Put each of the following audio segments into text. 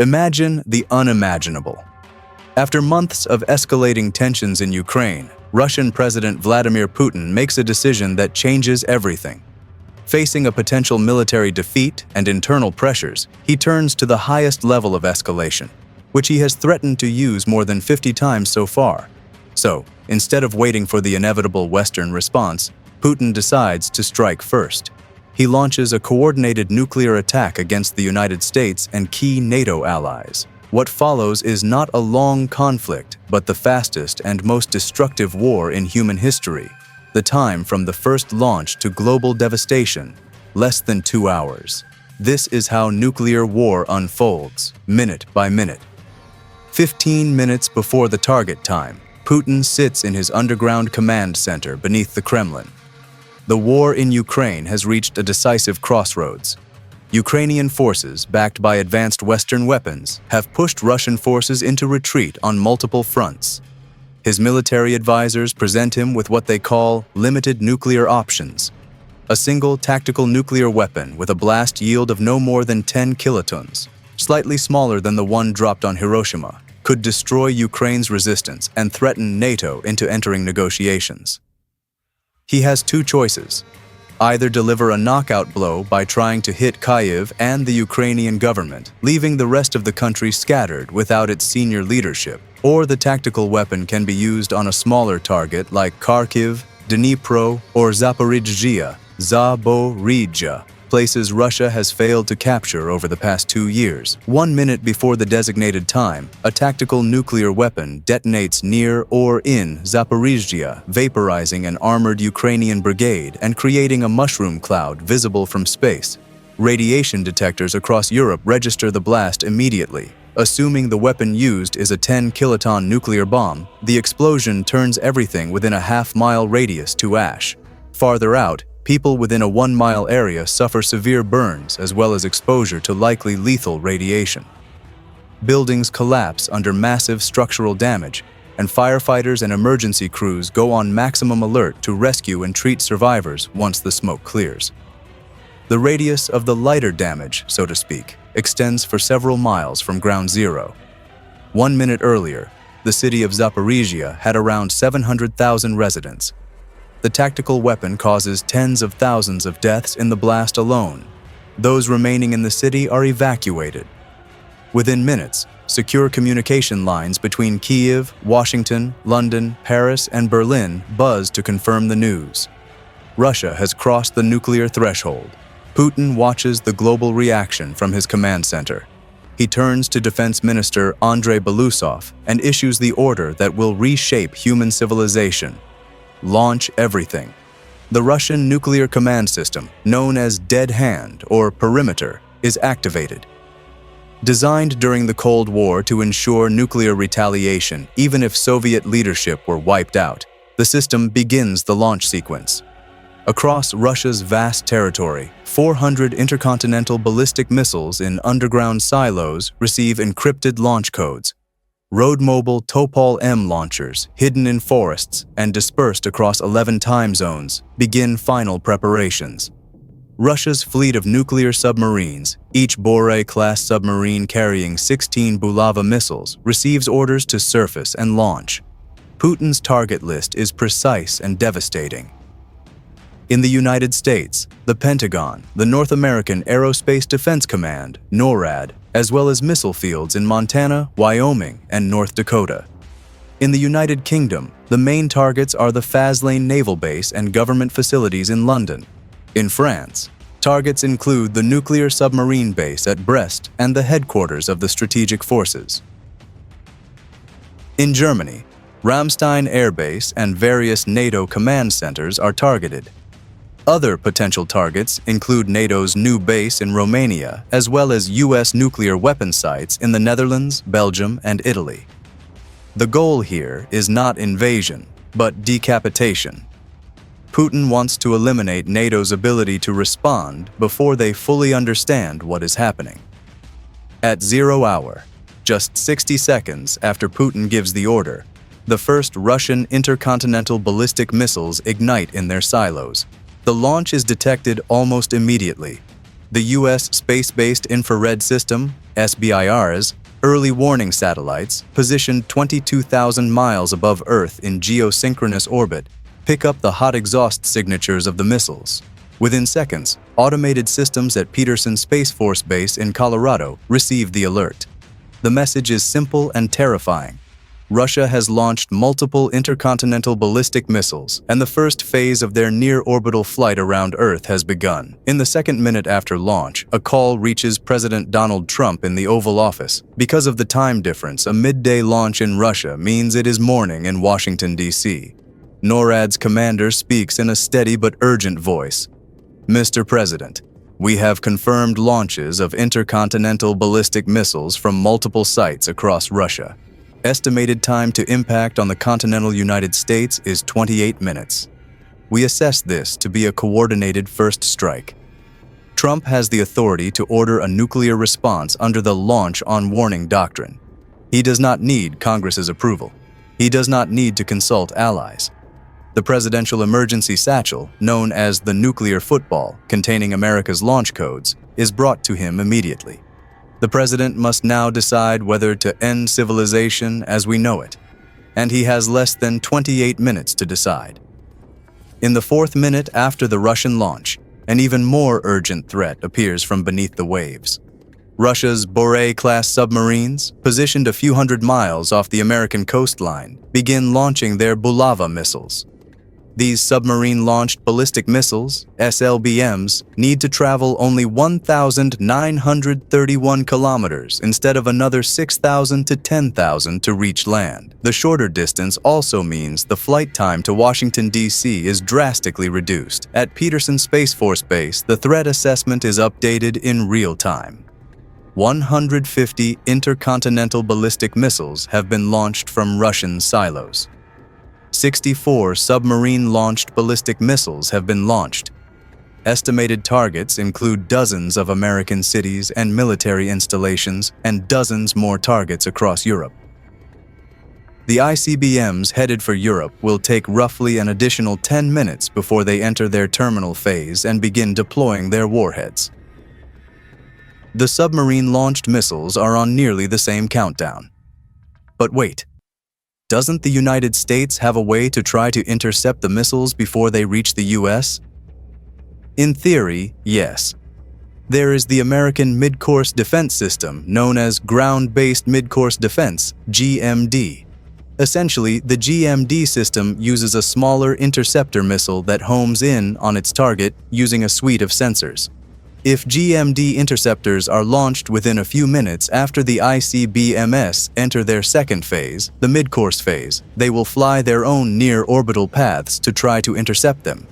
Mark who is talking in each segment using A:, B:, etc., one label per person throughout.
A: Imagine the unimaginable. After months of escalating tensions in Ukraine, Russian President Vladimir Putin makes a decision that changes everything. Facing a potential military defeat and internal pressures, he turns to the highest level of escalation, which he has threatened to use more than 50 times so far. So, instead of waiting for the inevitable Western response, Putin decides to strike first. He launches a coordinated nuclear attack against the United States and key NATO allies. What follows is not a long conflict, but the fastest and most destructive war in human history. The time from the first launch to global devastation, less than 2 hours. This is how nuclear war unfolds, minute by minute. 15 minutes before the target time, Putin sits in his underground command center beneath the Kremlin. The war in Ukraine has reached a decisive crossroads. Ukrainian forces, backed by advanced Western weapons, have pushed Russian forces into retreat on multiple fronts. His military advisors present him with what they call limited nuclear options. A single tactical nuclear weapon with a blast yield of no more than 10 kilotons, slightly smaller than the one dropped on Hiroshima, could destroy Ukraine's resistance and threaten NATO into entering negotiations. He has two choices: either deliver a knockout blow by trying to hit Kyiv and the Ukrainian government, leaving the rest of the country scattered without its senior leadership, or the tactical weapon can be used on a smaller target like Kharkiv, Dnipro, or Zaporizhzhia, places Russia has failed to capture over the past 2 years. 1 minute before the designated time, a tactical nuclear weapon detonates near or in Zaporizhzhia, vaporizing an armored Ukrainian brigade and creating a mushroom cloud visible from space. Radiation detectors across Europe register the blast immediately. Assuming the weapon used is a 10-kiloton nuclear bomb, the explosion turns everything within a half-mile radius to ash. Farther out, people within a 1-mile area suffer severe burns as well as exposure to likely lethal radiation. Buildings collapse under massive structural damage, and firefighters and emergency crews go on maximum alert to rescue and treat survivors once the smoke clears. The radius of the lighter damage, so to speak, extends for several miles from ground zero. 1 minute earlier, the city of Zaporizhzhia had around 700,000 residents. The tactical weapon causes tens of thousands of deaths in the blast alone. Those remaining in the city are evacuated. Within minutes, secure communication lines between Kyiv, Washington, London, Paris, and Berlin buzz to confirm the news. Russia has crossed the nuclear threshold. Putin watches the global reaction from his command center. He turns to Defense Minister Andrei Belousov and issues the order that will reshape human civilization. Launch everything. The Russian nuclear command system, known as Dead Hand or Perimeter, is activated. Designed during the Cold War to ensure nuclear retaliation even if Soviet leadership were wiped out, the system begins the launch sequence. Across Russia's vast territory, 400 intercontinental ballistic missiles in underground silos receive encrypted launch codes. Road-mobile Topol-M launchers, hidden in forests and dispersed across 11 time zones, begin final preparations. Russia's fleet of nuclear submarines, each Boray-class submarine carrying 16 Bulava missiles, receives orders to surface and launch. Putin's target list is precise and devastating. In the United States, the Pentagon, the North American Aerospace Defense Command, NORAD, as well as missile fields in Montana, Wyoming, and North Dakota. In the United Kingdom, the main targets are the Faslane Naval Base and government facilities in London. In France, targets include the nuclear submarine base at Brest and the headquarters of the Strategic Forces. In Germany, Ramstein Air Base and various NATO command centers are targeted. Other potential targets include NATO's new base in Romania, as well as U.S. nuclear weapon sites in the Netherlands, Belgium, and Italy. The goal here is not invasion, but decapitation. Putin wants to eliminate NATO's ability to respond before they fully understand what is happening. At 0 hour, just 60 seconds after Putin gives the order, the first Russian intercontinental ballistic missiles ignite in their silos. The launch is detected almost immediately. The U.S. Space-Based Infrared System, SBIR's, early warning satellites, positioned 22,000 miles above Earth in geosynchronous orbit, pick up the hot exhaust signatures of the missiles. Within seconds, automated systems at Peterson Space Force Base in Colorado received the alert. The message is simple and terrifying. Russia has launched multiple intercontinental ballistic missiles, and the first phase of their near-orbital flight around Earth has begun. In the second minute after launch, a call reaches President Donald Trump in the Oval Office. Because of the time difference, a midday launch in Russia means it is morning in Washington, D.C. NORAD's commander speaks in a steady but urgent voice. "Mr. President, we have confirmed launches of intercontinental ballistic missiles from multiple sites across Russia. Estimated time to impact on the continental United States is 28 minutes. We assess this to be a coordinated first strike." Trump has the authority to order a nuclear response under the Launch on Warning Doctrine. He does not need Congress's approval. He does not need to consult allies. The presidential emergency satchel, known as the nuclear football, containing America's launch codes, is brought to him immediately. The president must now decide whether to end civilization as we know it, and he has less than 28 minutes to decide. In the fourth minute after the Russian launch, an even more urgent threat appears from beneath the waves. Russia's Borei-class submarines, positioned a few hundred miles off the American coastline, begin launching their Bulava missiles. These submarine-launched ballistic missiles, SLBMs, need to travel only 1,931 kilometers instead of another 6,000 to 10,000 to reach land. The shorter distance also means the flight time to Washington, D.C. is drastically reduced. At Peterson Space Force Base, the threat assessment is updated in real time. 150 intercontinental ballistic missiles have been launched from Russian silos. 64 submarine-launched ballistic missiles have been launched. Estimated targets include dozens of American cities and military installations and dozens more targets across Europe. The ICBMs headed for Europe will take roughly an additional 10 minutes before they enter their terminal phase and begin deploying their warheads. The submarine-launched missiles are on nearly the same countdown. But wait. Doesn't the United States have a way to try to intercept the missiles before they reach the U.S.? In theory, yes. There is the American Mid-Course Defense System, known as Ground-Based Mid-Course Defense, GMD. Essentially, the GMD system uses a smaller interceptor missile that homes in on its target using a suite of sensors. If GMD interceptors are launched within a few minutes after the ICBMs enter their second phase, the mid-course phase, they will fly their own near-orbital paths to try to intercept them.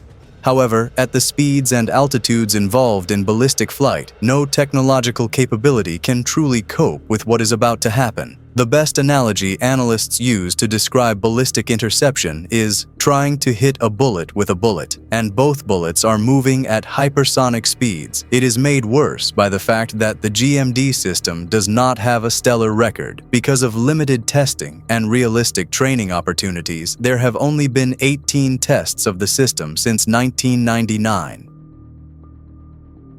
A: However, at the speeds and altitudes involved in ballistic flight, no technological capability can truly cope with what is about to happen. The best analogy analysts use to describe ballistic interception is trying to hit a bullet with a bullet, and both bullets are moving at hypersonic speeds. It is made worse by the fact that the GMD system does not have a stellar record. Because of limited testing and realistic training opportunities, there have only been 18 tests of the system since 1999.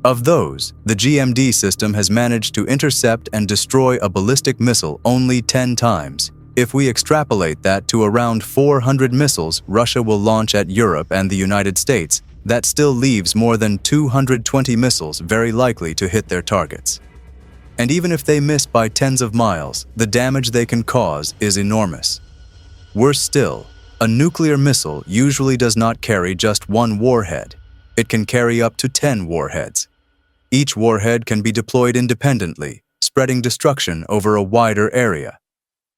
A: Of those, the GMD system has managed to intercept and destroy a ballistic missile only 10 times. If we extrapolate that to around 400 missiles Russia will launch at Europe and the United States, that still leaves more than 220 missiles very likely to hit their targets. And even if they miss by tens of miles, the damage they can cause is enormous. Worse still, a nuclear missile usually does not carry just one warhead. It can carry up to 10 warheads. Each warhead can be deployed independently, spreading destruction over a wider area.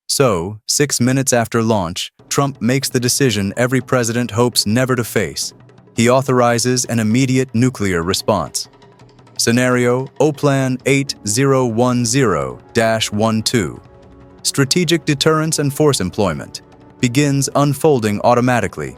A: So, 6 minutes after launch, Trump makes the decision every president hopes never to face. He authorizes an immediate nuclear response. Scenario OPLAN 8010-12. Strategic deterrence and force employment begins unfolding automatically.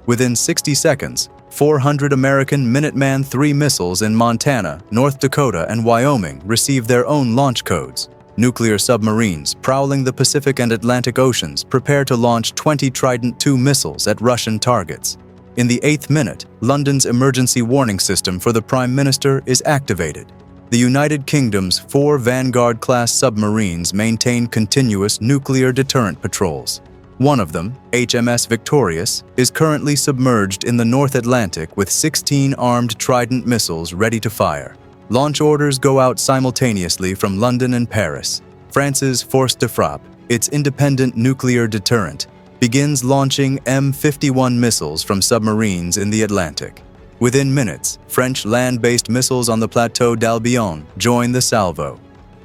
A: Within 60 seconds, 400 American Minuteman III missiles in Montana, North Dakota, and Wyoming receive their own launch codes. Nuclear submarines prowling the Pacific and Atlantic Oceans prepare to launch 20 Trident II missiles at Russian targets. In the 8th minute, London's emergency warning system for the Prime Minister is activated. The United Kingdom's 4 Vanguard-class submarines maintain continuous nuclear deterrent patrols. One of them, HMS Victorious, is currently submerged in the North Atlantic with 16 armed Trident missiles ready to fire. Launch orders go out simultaneously from London and Paris. France's Force de Frappe, its independent nuclear deterrent, begins launching M51 missiles from submarines in the Atlantic. Within minutes, French land-based missiles on the Plateau d'Albion join the salvo.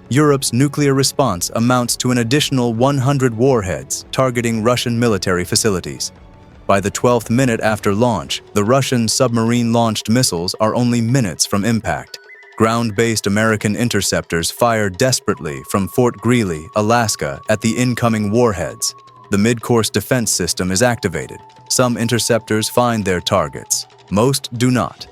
A: Europe's nuclear response amounts to an additional 100 warheads targeting Russian military facilities. By the 12th minute after launch, the Russian submarine-launched missiles are only minutes from impact. Ground-based American interceptors fire desperately from Fort Greely, Alaska, at the incoming warheads. The mid-course defense system is activated. Some interceptors find their targets. Most do not.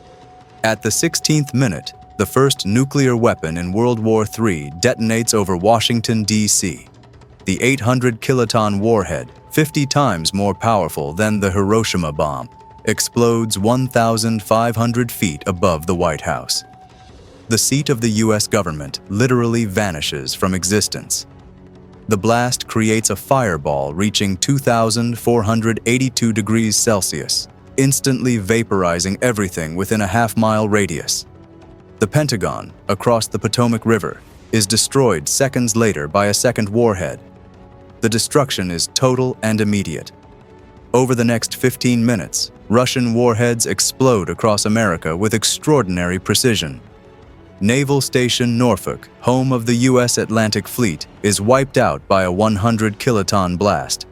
A: At the 16th minute, the first nuclear weapon in World War III detonates over Washington, D.C. The 800-kiloton warhead, 50 times more powerful than the Hiroshima bomb, explodes 1,500 feet above the White House. The seat of the U.S. government literally vanishes from existence. The blast creates a fireball reaching 2,482 degrees Celsius, instantly vaporizing everything within a half-mile radius. The Pentagon, across the Potomac River, is destroyed seconds later by a second warhead. The destruction is total and immediate. Over the next 15 minutes, Russian warheads explode across America with extraordinary precision. Naval Station Norfolk, home of the U.S. Atlantic Fleet, is wiped out by a 100-kiloton blast.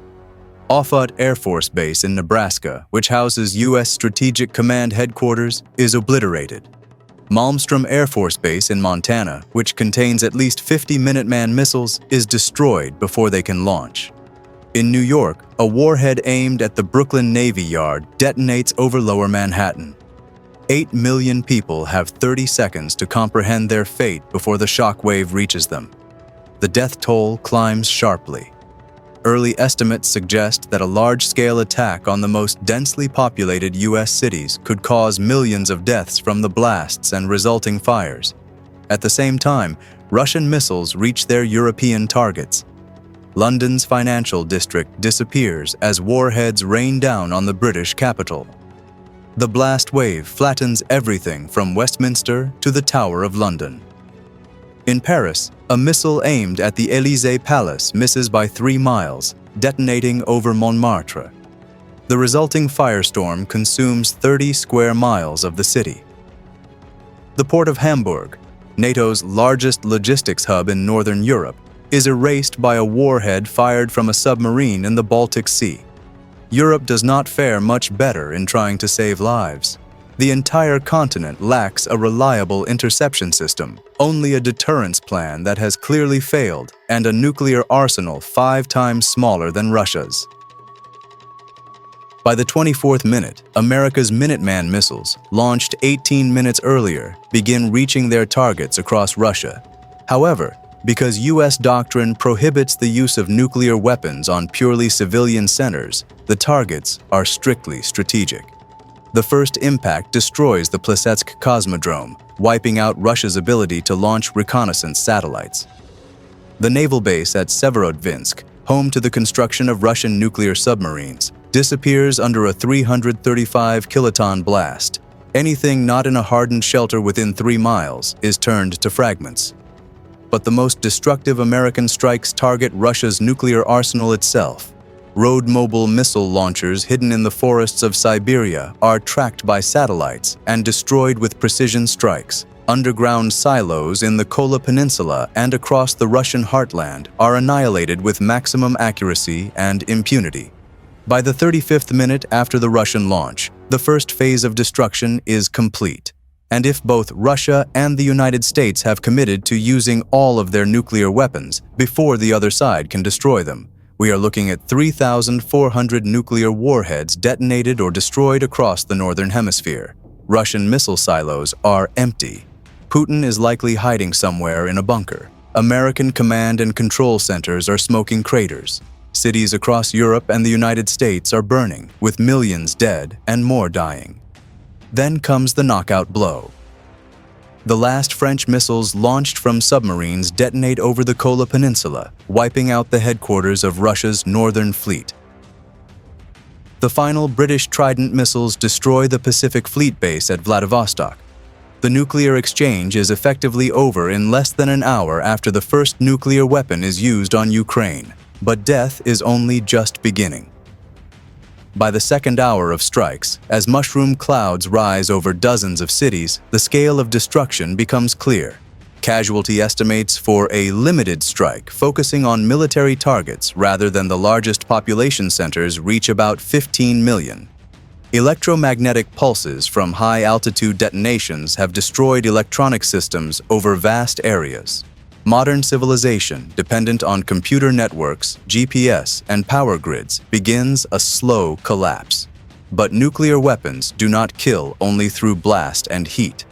A: Offutt Air Force Base in Nebraska, which houses U.S. Strategic Command Headquarters, is obliterated. Malmstrom Air Force Base in Montana, which contains at least 50 Minuteman missiles, is destroyed before they can launch. In New York, a warhead aimed at the Brooklyn Navy Yard detonates over Lower Manhattan. 8 million people have 30 seconds to comprehend their fate before the shockwave reaches them. The death toll climbs sharply. Early estimates suggest that a large-scale attack on the most densely populated U.S. cities could cause millions of deaths from the blasts and resulting fires. At the same time, Russian missiles reach their European targets. London's financial district disappears as warheads rain down on the British capital. The blast wave flattens everything from Westminster to the Tower of London. In Paris, a missile aimed at the Élysée Palace misses by 3 miles, detonating over Montmartre. The resulting firestorm consumes 30 square miles of the city. The port of Hamburg, NATO's largest logistics hub in northern Europe, is erased by a warhead fired from a submarine in the Baltic Sea. Europe does not fare much better in trying to save lives. The entire continent lacks a reliable interception system, only a deterrence plan that has clearly failed, and a nuclear arsenal 5 times smaller than Russia's. By the 24th minute, America's Minuteman missiles, launched 18 minutes earlier, begin reaching their targets across Russia. However, because U.S. doctrine prohibits the use of nuclear weapons on purely civilian centers, the targets are strictly strategic. The first impact destroys the Plesetsk Cosmodrome, wiping out Russia's ability to launch reconnaissance satellites. The naval base at Severodvinsk, home to the construction of Russian nuclear submarines, disappears under a 335-kiloton blast. Anything not in a hardened shelter within 3 miles is turned to fragments. But the most destructive American strikes target Russia's nuclear arsenal itself. Road-mobile missile launchers hidden in the forests of Siberia are tracked by satellites and destroyed with precision strikes. Underground silos in the Kola Peninsula and across the Russian heartland are annihilated with maximum accuracy and impunity. By the 35th minute after the Russian launch, the first phase of destruction is complete. And if both Russia and the United States have committed to using all of their nuclear weapons before the other side can destroy them, we are looking at 3,400 nuclear warheads detonated or destroyed across the Northern Hemisphere. Russian missile silos are empty. Putin is likely hiding somewhere in a bunker. American command and control centers are smoking craters. Cities across Europe and the United States are burning, with millions dead and more dying. Then comes the knockout blow. The last French missiles launched from submarines detonate over the Kola Peninsula, wiping out the headquarters of Russia's Northern Fleet. The final British Trident missiles destroy the Pacific Fleet base at Vladivostok. The nuclear exchange is effectively over in less than an hour after the first nuclear weapon is used on Ukraine, but death is only just beginning. By the second hour of strikes, as mushroom clouds rise over dozens of cities, the scale of destruction becomes clear. Casualty estimates for a limited strike focusing on military targets rather than the largest population centers reach about 15 million. Electromagnetic pulses from high-altitude detonations have destroyed electronic systems over vast areas. Modern civilization, dependent on computer networks, GPS, and power grids, begins a slow collapse. But nuclear weapons do not kill only through blast and heat.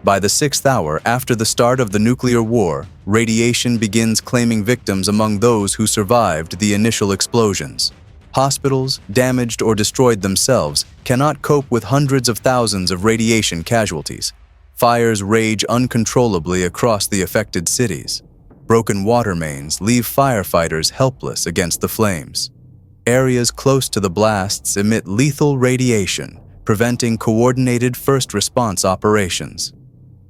A: By the 6th hour after the start of the nuclear war, radiation begins claiming victims among those who survived the initial explosions. Hospitals, damaged or destroyed themselves, cannot cope with hundreds of thousands of radiation casualties. Fires rage uncontrollably across the affected cities. Broken water mains leave firefighters helpless against the flames. Areas close to the blasts emit lethal radiation, preventing coordinated first response operations.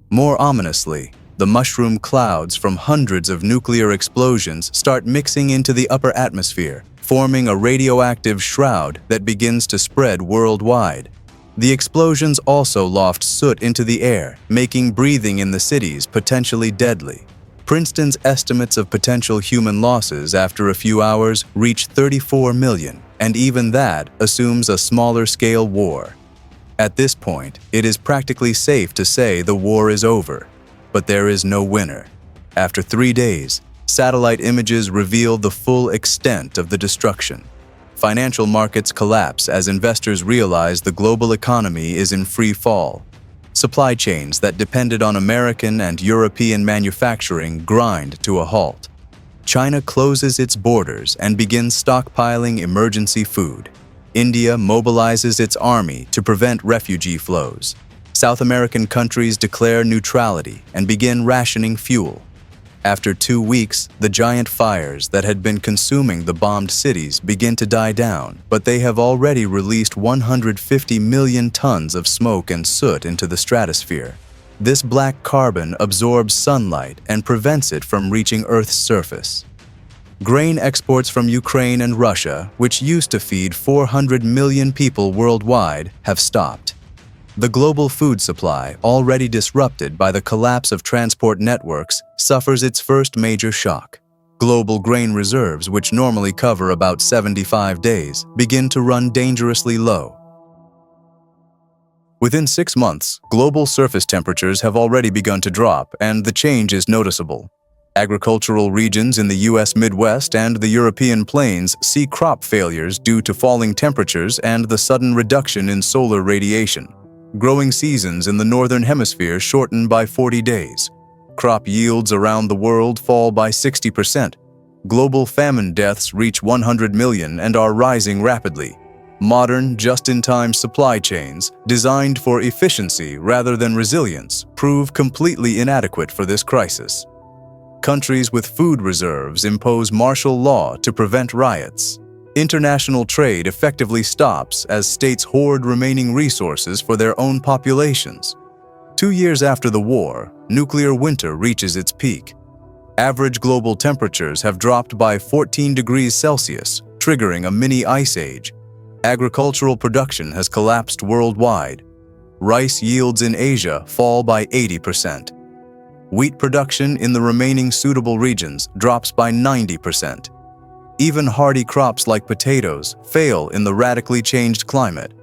A: More ominously, the mushroom clouds from hundreds of nuclear explosions start mixing into the upper atmosphere, forming a radioactive shroud that begins to spread worldwide. The explosions also loft soot into the air, making breathing in the cities potentially deadly. Princeton's estimates of potential human losses after a few hours reach 34 million, and even that assumes a smaller-scale war. At this point, it is practically safe to say the war is over, but there is no winner. After 3 days, satellite images reveal the full extent of the destruction. Financial markets collapse as investors realize the global economy is in free fall. Supply chains that depended on American and European manufacturing grind to a halt. China closes its borders and begins stockpiling emergency food. India mobilizes its army to prevent refugee flows. South American countries declare neutrality and begin rationing fuel. After 2 weeks, the giant fires that had been consuming the bombed cities begin to die down, but they have already released 150 million tons of smoke and soot into the stratosphere. This black carbon absorbs sunlight and prevents it from reaching Earth's surface. Grain exports from Ukraine and Russia, which used to feed 400 million people worldwide, have stopped. The global food supply, already disrupted by the collapse of transport networks, suffers its first major shock. Global grain reserves, which normally cover about 75 days, begin to run dangerously low. Within 6 months, global surface temperatures have already begun to drop, and the change is noticeable. Agricultural regions in the U.S. Midwest and the European plains see crop failures due to falling temperatures and the sudden reduction in solar radiation. Growing seasons in the Northern Hemisphere shorten by 40 days. Crop yields around the world fall by 60%. Global famine deaths reach 100 million and are rising rapidly. Modern, just-in-time supply chains, designed for efficiency rather than resilience, prove completely inadequate for this crisis. Countries with food reserves impose martial law to prevent riots. International trade effectively stops as states hoard remaining resources for their own populations. 2 years after the war, nuclear winter reaches its peak. Average global temperatures have dropped by 14 degrees Celsius, triggering a mini ice age. Agricultural production has collapsed worldwide. Rice yields in Asia fall by 80%. Wheat production in the remaining suitable regions drops by 90%. Even hardy crops like potatoes fail in the radically changed climate.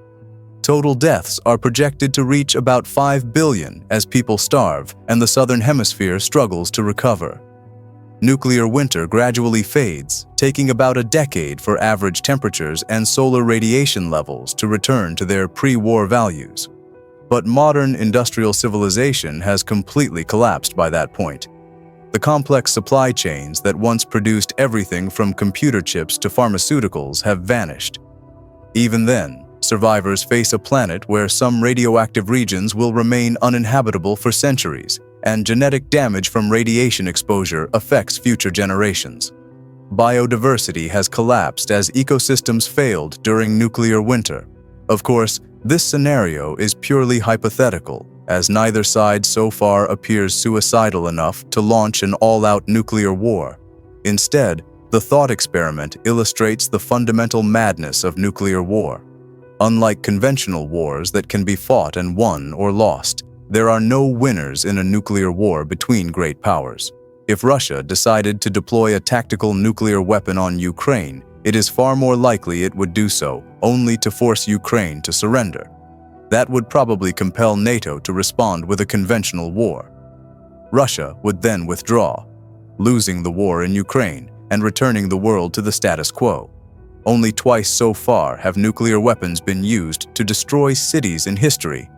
A: Total deaths are projected to reach about 5 billion as people starve and the Southern Hemisphere struggles to recover. Nuclear winter gradually fades, taking about a decade for average temperatures and solar radiation levels to return to their pre-war values. But modern industrial civilization has completely collapsed by that point. The complex supply chains that once produced everything from computer chips to pharmaceuticals have vanished. Even then, survivors face a planet where some radioactive regions will remain uninhabitable for centuries, and genetic damage from radiation exposure affects future generations. Biodiversity has collapsed as ecosystems failed during nuclear winter. Of course, this scenario is purely hypothetical, as neither side so far appears suicidal enough to launch an all-out nuclear war. Instead, the thought experiment illustrates the fundamental madness of nuclear war. Unlike conventional wars that can be fought and won or lost, there are no winners in a nuclear war between great powers. If Russia decided to deploy a tactical nuclear weapon on Ukraine, it is far more likely it would do so only to force Ukraine to surrender. That would probably compel NATO to respond with a conventional war. Russia would then withdraw, losing the war in Ukraine and returning the world to the status quo. Only twice so far have nuclear weapons been used to destroy cities in history,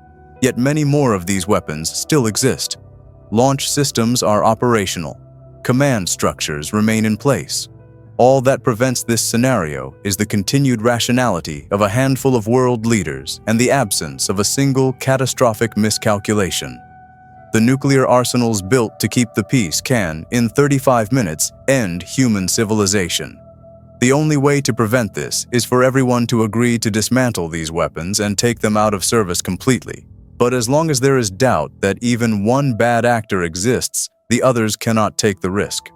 A: yet many more of these weapons still exist. Launch systems are operational. Command structures remain in place. All that prevents this scenario is the continued rationality of a handful of world leaders and the absence of a single catastrophic miscalculation. The nuclear arsenals built to keep the peace can, in 35 minutes, end human civilization. The only way to prevent this is for everyone to agree to dismantle these weapons and take them out of service completely. But as long as there is doubt that even one bad actor exists, the others cannot take the risk.